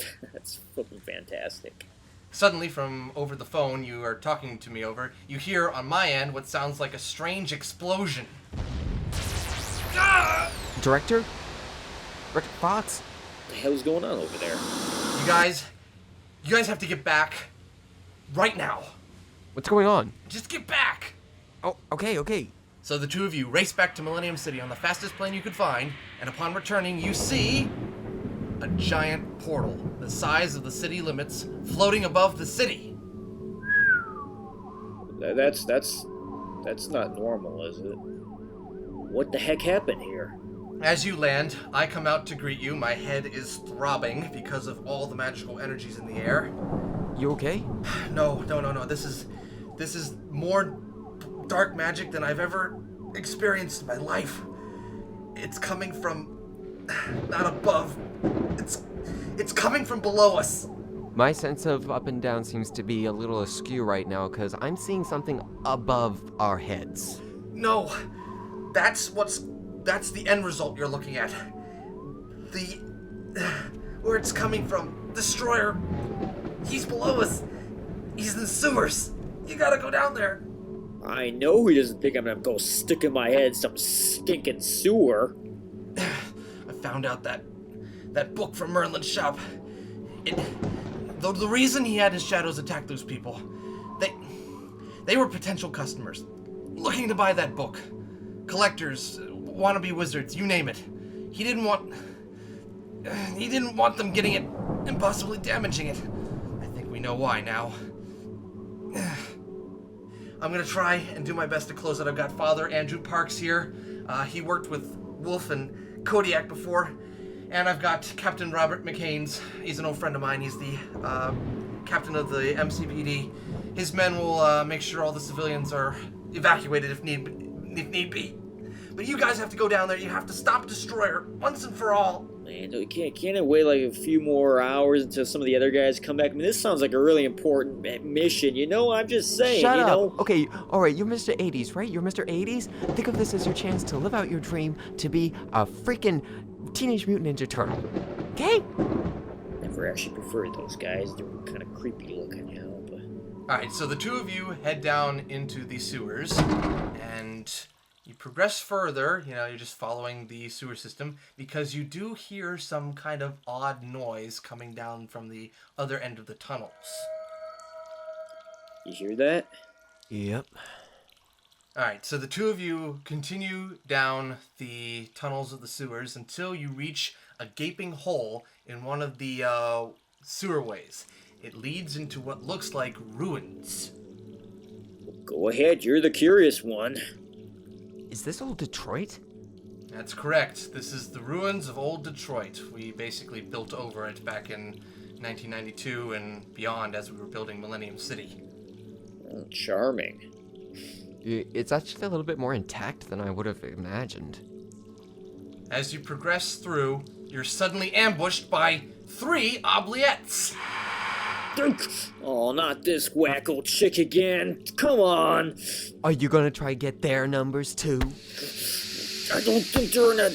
fucking fantastic. Suddenly, from over the phone you are talking to me over, you hear on my end what sounds like a strange explosion. Ah! Director? Director Fox? What the hell's going on over there? You guys have to get back right now. What's going on? Just get back. Oh, okay. So the two of you race back to Millennium City on the fastest plane you could find, and upon returning, you see a giant portal the size of the city limits floating above the city. That's not normal, is it? What the heck happened here? As you land, I come out to greet you. My head is throbbing because of all the magical energies in the air. You okay? No. This is more dark magic than I've ever experienced in my life. It's coming from not above. It's coming from below us. My sense of up and down seems to be a little askew right now, because I'm seeing something above our heads. No. That's the end result you're looking at. Where it's coming from. Destroyer. He's below us. He's in the sewers. You gotta go down there. I know he doesn't think I'm gonna go stick in my head some stinking sewer. I found out that book from Merlin's shop. The reason he had his shadows attack those people, they were potential customers looking to buy that book. Collectors, wannabe wizards, you name it. He didn't want them getting it and possibly damaging it. I think we know why now. I'm gonna try and do my best to close it. I've got Father Andrew Parks here. He worked with Wolf and Kodiak before. And I've got Captain Robert McCains. He's an old friend of mine. He's the captain of the MCPD. His men will make sure all the civilians are evacuated if need be. But you guys have to go down there. You have to stop Destroyer once and for all. Man, can't it wait like a few more hours until some of the other guys come back? I mean, this sounds like a really important mission, you know? I'm just saying, Shut you up. know? Okay, alright, you're Mr. 80s, right? You're Mr. 80s? Think of this as your chance to live out your dream to be a freaking Teenage Mutant Ninja Turtle. Okay? Never actually preferred those guys. They were kind of creepy looking, you know? But... Alright, so the two of you head down into the sewers, and you progress further. You know, you're just following the sewer system, because you do hear some kind of odd noise coming down from the other end of the tunnels. You hear that? Yep. Alright, so the two of you continue down the tunnels of the sewers until you reach a gaping hole in one of the sewerways. It leads into what looks like ruins. Go ahead, you're the curious one. Is this old Detroit? That's correct. This is the ruins of old Detroit. We basically built over it back in 1992 and beyond as we were building Millennium City. Oh, charming. It's actually a little bit more intact than I would have imagined. As you progress through, you're suddenly ambushed by 3 oubliettes. Oh, not this wacko chick again. Come on. Are you gonna try get their numbers too? I don't think they're in a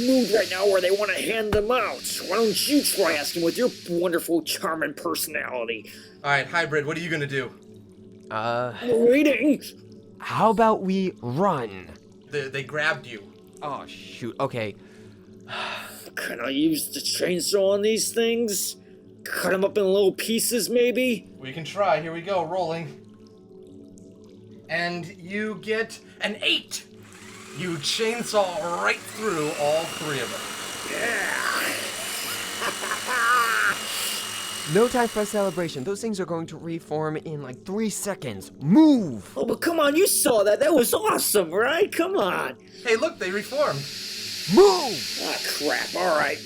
mood right now where they want to hand them out. Why don't you try asking with your wonderful, charming personality? Alright, Hybrid, what are you gonna do? We're waiting. How about we run? They grabbed you. Oh, shoot. Okay. Can I use the chainsaw on these things? Cut them up in little pieces, maybe? We can try. Here we go, rolling. And you get an 8. You chainsaw right through all 3 of them. Yeah. No time for a celebration. Those things are going to reform in like 3 seconds. Move! Oh, but come on, you saw that. That was awesome, right? Come on. Hey, look, they reformed. Move! Ah, crap. All right.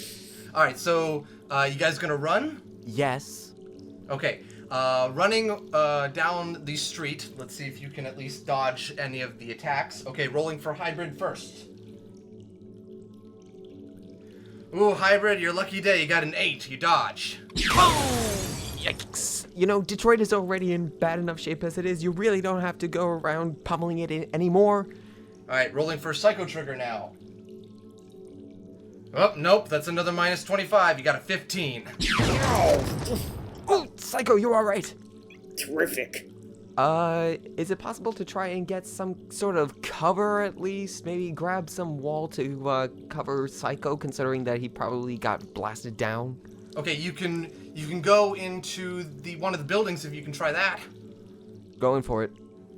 All right, so you guys gonna run? Yes. Okay, running down the street. Let's see if you can at least dodge any of the attacks. Okay, rolling for hybrid first. Ooh, hybrid, your lucky day. You got an 8. You dodge. Oh! Yikes. You know, Detroit is already in bad enough shape as it is. You really don't have to go around pummeling it anymore. All right, rolling for psycho trigger now. Oh, nope, that's another minus 25. You got a 15. Oh, Psycho, you're all right. Terrific. Is it possible to try and get some sort of cover at least? Maybe grab some wall to cover Psycho, considering that he probably got blasted down? Okay, you can go into one of the buildings if you can try that. Going for it.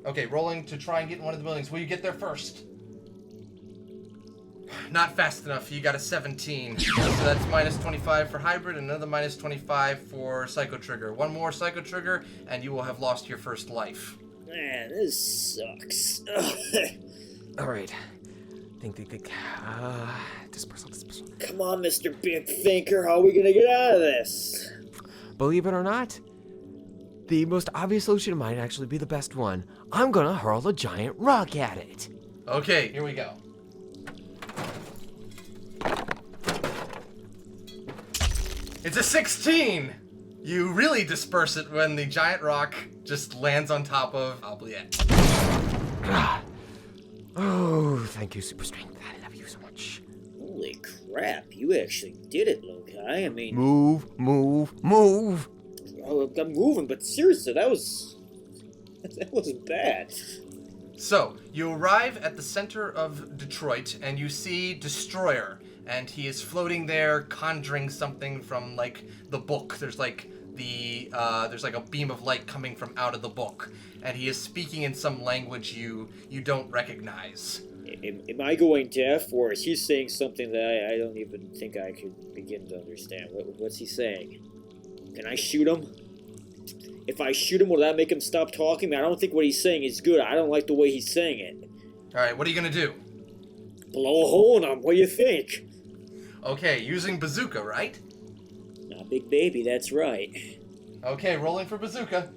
Okay, rolling to try and get in one of the buildings. Will you get there first? Not fast enough. You got a 17. So that's minus 25 for hybrid, and another minus 25 for psycho trigger. One more psycho trigger, and you will have lost your first life. Man, this sucks. All right. Think. Dispersal. Come on, Mr. Big Thinker. How are we gonna get out of this? Believe it or not, the most obvious solution might actually be the best one. I'm gonna hurl a giant rock at it. Okay, here we go. It's a 16! You really disperse it when the giant rock just lands on top of Oubliette. Oh, thank you, Super Strength. I love you so much. Holy crap, you actually did it, little guy. I mean... Move. Oh, I'm moving, but seriously, that wasn't bad. So, you arrive at the center of Detroit, and you see Destroyer, and he is floating there, conjuring something from, like, the book. There's like a beam of light coming from out of the book, and he is speaking in some language you don't recognize. Am I going deaf, or is he saying something that I don't even think I could begin to understand? What's he saying? Can I shoot him? If I shoot him, will that make him stop talking? I mean, I don't think what he's saying is good. I don't like the way he's saying it. Alright, what are you gonna do? Blow a hole in him. What do you think? Okay, using bazooka, right? Not big baby, that's right. Okay, rolling for bazooka.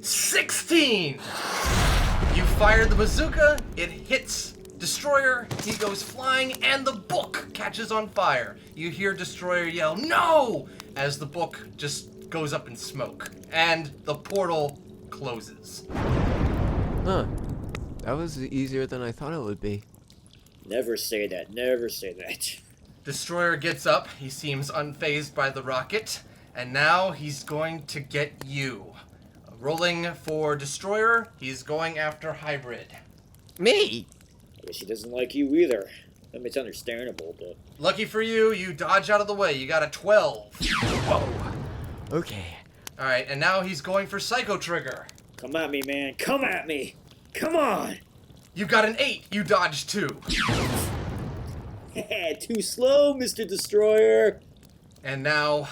16! You fire the bazooka, it hits Destroyer, he goes flying, and the book catches on fire. You hear Destroyer yell, "No!" as the book just goes up in smoke, and the portal closes. Huh. That was easier than I thought it would be. Never say that. Never say that. Destroyer gets up, he seems unfazed by the rocket, and now he's going to get you. Rolling for Destroyer, he's going after Hybrid. Me? I guess he doesn't like you either. I mean, it's understandable, but... Lucky for you, you dodge out of the way. You got a 12. Whoa. Okay. Alright, and now he's going for Psycho Trigger. Come at me, man. Come at me. Come on. You got an 8. You dodged 2. Too slow, Mr. Destroyer. And now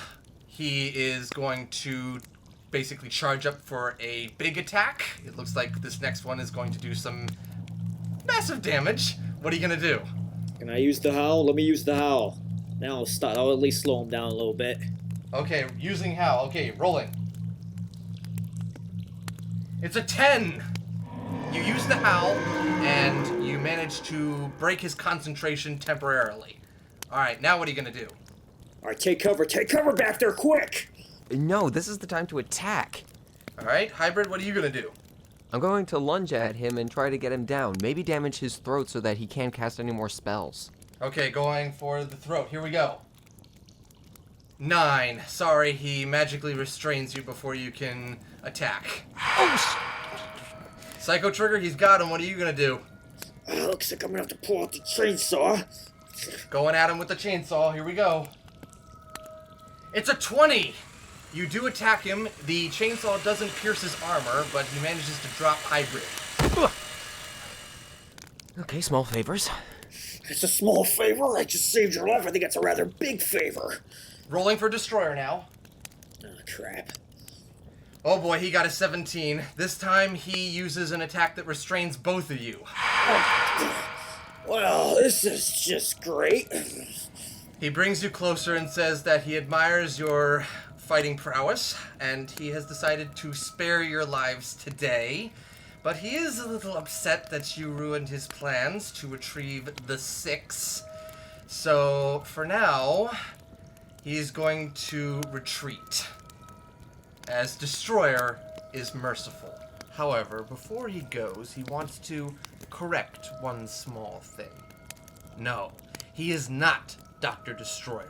he is going to basically charge up for a big attack. It looks like this next one is going to do some massive damage. What are you going to do? Can I use the howl? Let me use the howl. Now I'll stop. I'll at least slow him down a little bit. Okay, using Howl. Okay, rolling. It's a 10. You use the Howl, and you manage to break his concentration temporarily. Alright, now what are you going to do? Alright, take cover. Take cover back there, quick! No, this is the time to attack. Alright, Hybrid, what are you going to do? I'm going to lunge at him and try to get him down. Maybe damage his throat so that he can't cast any more spells. Okay, going for the throat. Here we go. 9. Sorry, he magically restrains you before you can attack. Oh, Psycho Trigger, he's got him. What are you going to do? Looks like I'm gonna have to pull out the chainsaw. Going at him with the chainsaw. Here we go. It's a 20. You do attack him. The chainsaw doesn't pierce his armor, but he manages to drop Hybrid. Okay, small favors. It's a small favor. I just saved your life. I think that's a rather big favor. Rolling for Destroyer now. Oh, crap. Oh boy, he got a 17. This time he uses an attack that restrains both of you. Well, this is just great. He brings you closer and says that he admires your fighting prowess, and he has decided to spare your lives today. But he is a little upset that you ruined his plans to retrieve the 6. So, for now, he's going to retreat, as Destroyer is merciful. However, before he goes, he wants to correct one small thing. No, he is not Dr. Destroyer.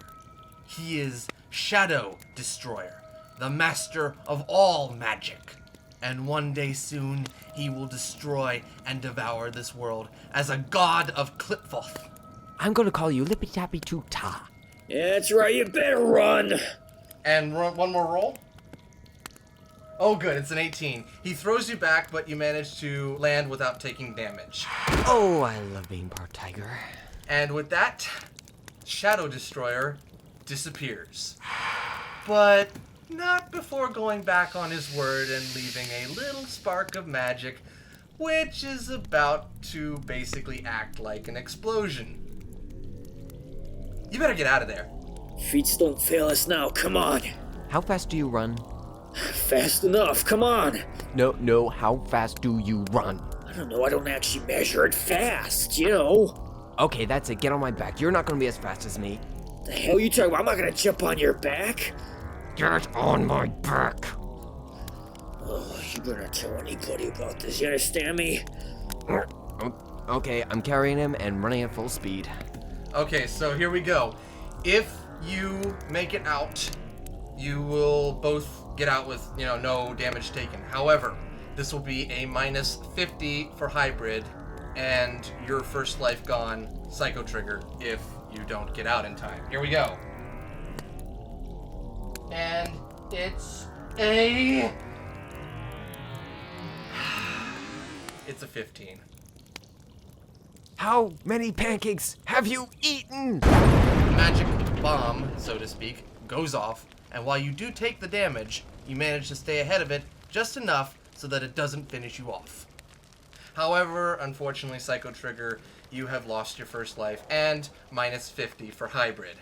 He is Shadow Destroyer, the master of all magic. And one day soon, he will destroy and devour this world as a god of Clipfoth. I'm gonna call you Lippy Tappy Toot Ta. Yeah, that's right, you better run. And one more roll. Oh good, it's an 18. He throws you back, but you manage to land without taking damage. Oh, I love being part tiger. And with that, Shadow Destroyer disappears. But not before going back on his word and leaving a little spark of magic, which is about to basically act like an explosion. You better get out of there. Feats don't fail us now, come on. How fast do you run? Fast enough, come on. No, how fast do you run? I don't know, I don't actually measure it fast, you know. Okay, that's it, get on my back. You're not gonna be as fast as me. The hell you talking about? I'm not gonna jump on your back. Get on my back. Oh, you better not tell anybody about this, you understand me? Okay, I'm carrying him and running at full speed. Okay, so here we go. If you make it out, you will both get out with, no damage taken. However, this will be a minus 50 for hybrid, and your first life gone, psycho trigger, if you don't get out in time. Here we go. And it's a 15. How many pancakes have you eaten? The magic bomb, so to speak, goes off, and while you do take the damage, you manage to stay ahead of it just enough so that it doesn't finish you off. However, unfortunately, Psycho Trigger, you have lost your first life, and minus 50 for hybrid.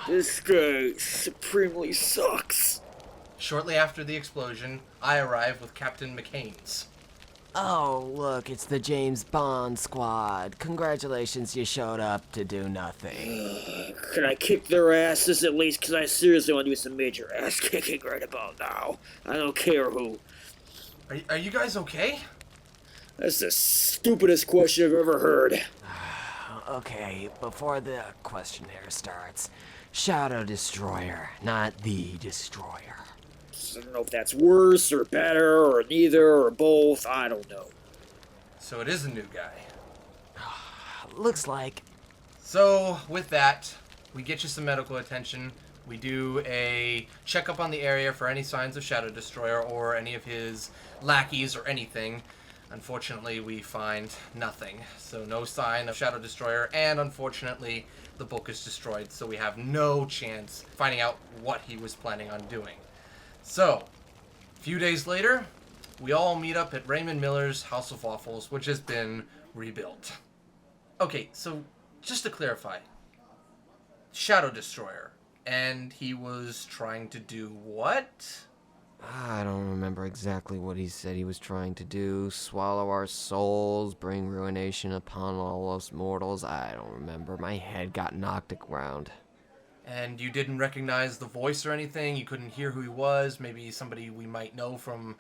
This guy supremely sucks. Shortly after the explosion, I arrive with Captain McCain's. Oh, look, it's the James Bond squad. Congratulations, you showed up to do nothing. Can I kick their asses at least? Because I seriously want to do some major ass kicking right about now. I don't care who. Are you guys okay? That's the stupidest question I've ever heard. Okay, before the questionnaire starts, Shadow Destroyer, not the Destroyer. I don't know if that's worse or better or neither or both. I don't know. So it is a new guy. Looks like. So, with that, we get you some medical attention. We do a checkup on the area for any signs of Shadow Destroyer or any of his lackeys or anything. Unfortunately, we find nothing. So no sign of Shadow Destroyer, and unfortunately, the book is destroyed, so we have no chance finding out what he was planning on doing. So, a few days later, we all meet up at Raymond Miller's House of Waffles, which has been rebuilt. Okay, so just to clarify, Shadow Destroyer, and he was trying to do what? I don't remember exactly what he said he was trying to do. Swallow our souls, bring ruination upon all us mortals. I don't remember. My head got knocked around. And you didn't recognize the voice or anything? You couldn't hear who he was? Maybe somebody we might know from...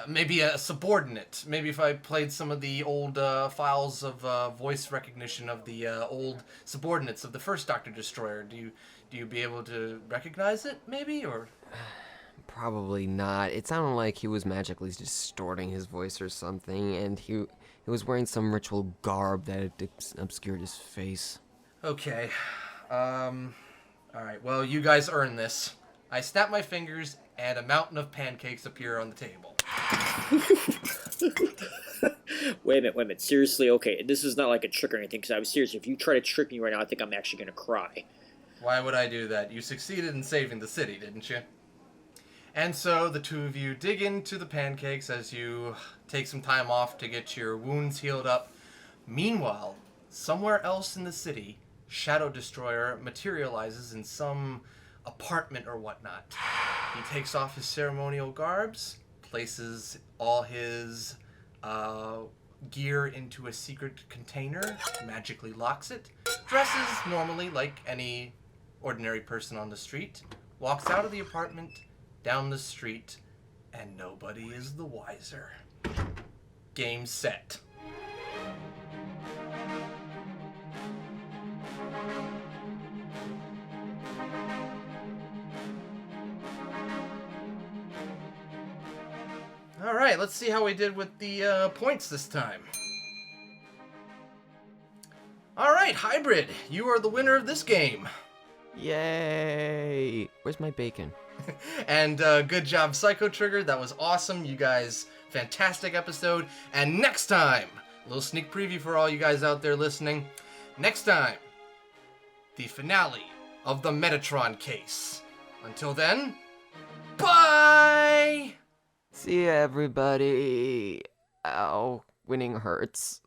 maybe a subordinate. Maybe if I played some of the old files of voice recognition of the old subordinates of the first Dr. Destroyer, do you be able to recognize it, maybe, or...? Probably not. It sounded like he was magically distorting his voice or something, and he was wearing some ritual garb that obscured his face. Okay. Alright, well, you guys earned this. I snap my fingers, and a mountain of pancakes appear on the table. Wait a minute. Seriously, okay, this is not like a trick or anything, because I was serious. If you try to trick me right now, I think I'm actually going to cry. Why would I do that? You succeeded in saving the city, didn't you? And so the two of you dig into the pancakes as you take some time off to get your wounds healed up. Meanwhile, somewhere else in the city, Shadow Destroyer materializes in some apartment or whatnot. He takes off his ceremonial garbs, places all his gear into a secret container, magically locks it, dresses normally like any ordinary person on the street, walks out of the apartment, down the street, and nobody is the wiser. Game set. All right, let's see how we did with the points this time. All right, Hybrid, you are the winner of this game. Yay! Where's my bacon? And good job, Psycho Trigger. That was awesome. You guys, fantastic episode. And next time, a little sneak preview for all you guys out there listening. Next time, the finale of the Metatron case. Until then, bye! See ya, everybody. Ow, winning hurts.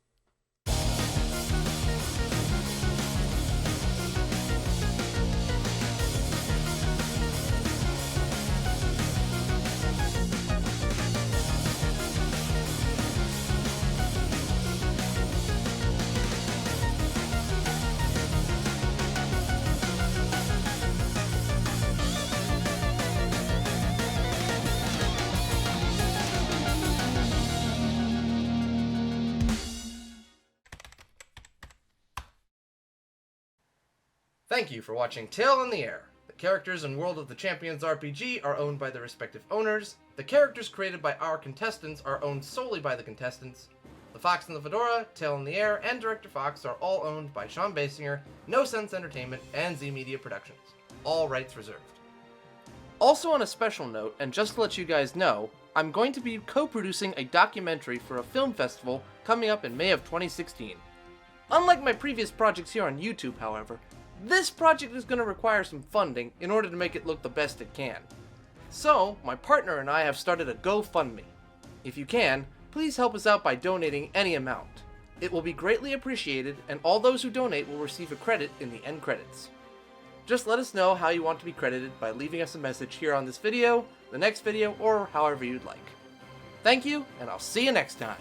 Thank you for watching Tale in the Air. The characters and world of the Champions RPG are owned by their respective owners. The characters created by our contestants are owned solely by the contestants. The Fox and the Fedora, Tale in the Air, and Director Fox are all owned by Sean Basinger, No Sense Entertainment, and Z Media Productions. All rights reserved. Also on a special note, and just to let you guys know, I'm going to be co-producing a documentary for a film festival coming up in May of 2016. Unlike my previous projects here on YouTube, however, this project is going to require some funding in order to make it look the best it can. So, my partner and I have started a GoFundMe. If you can, please help us out by donating any amount. It will be greatly appreciated, and all those who donate will receive a credit in the end credits. Just let us know how you want to be credited by leaving us a message here on this video, the next video, or however you'd like. Thank you, and I'll see you next time.